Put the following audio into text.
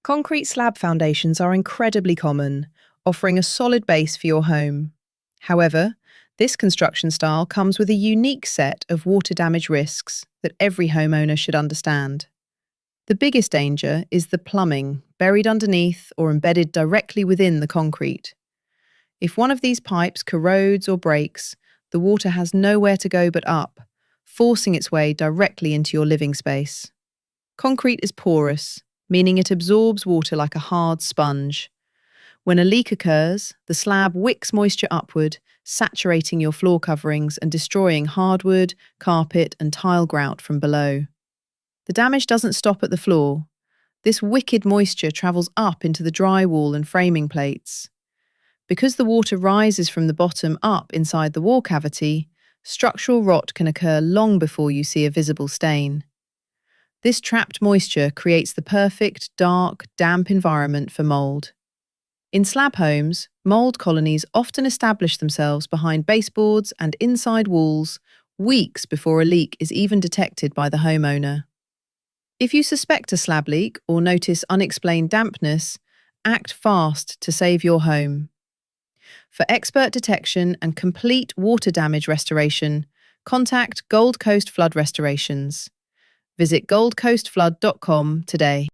Concrete slab foundations are incredibly common, offering a solid base for your home. However, this construction style comes with a unique set of water damage risks that every homeowner should understand. The biggest danger is the plumbing, buried underneath or embedded directly within the concrete. If one of these pipes corrodes or breaks, the water has nowhere to go but up, forcing its way directly into your living space. Concrete is porous, meaning it absorbs water like a hard sponge. When a leak occurs, the slab wicks moisture upward, saturating your floor coverings and destroying hardwood, carpet, and tile grout from below. The damage doesn't stop at the floor. This wicked moisture travels up into the drywall and framing plates. Because the water rises from the bottom up inside the wall cavity, structural rot can occur long before you see a visible stain. This trapped moisture creates the perfect, dark, damp environment for mold. In slab homes, mold colonies often establish themselves behind baseboards and inside walls weeks before a leak is even detected by the homeowner. If you suspect a slab leak or notice unexplained dampness, act fast to save your home. For expert detection and complete water damage restoration, contact Gold Coast Flood Restorations. Visit goldcoastflood.com today.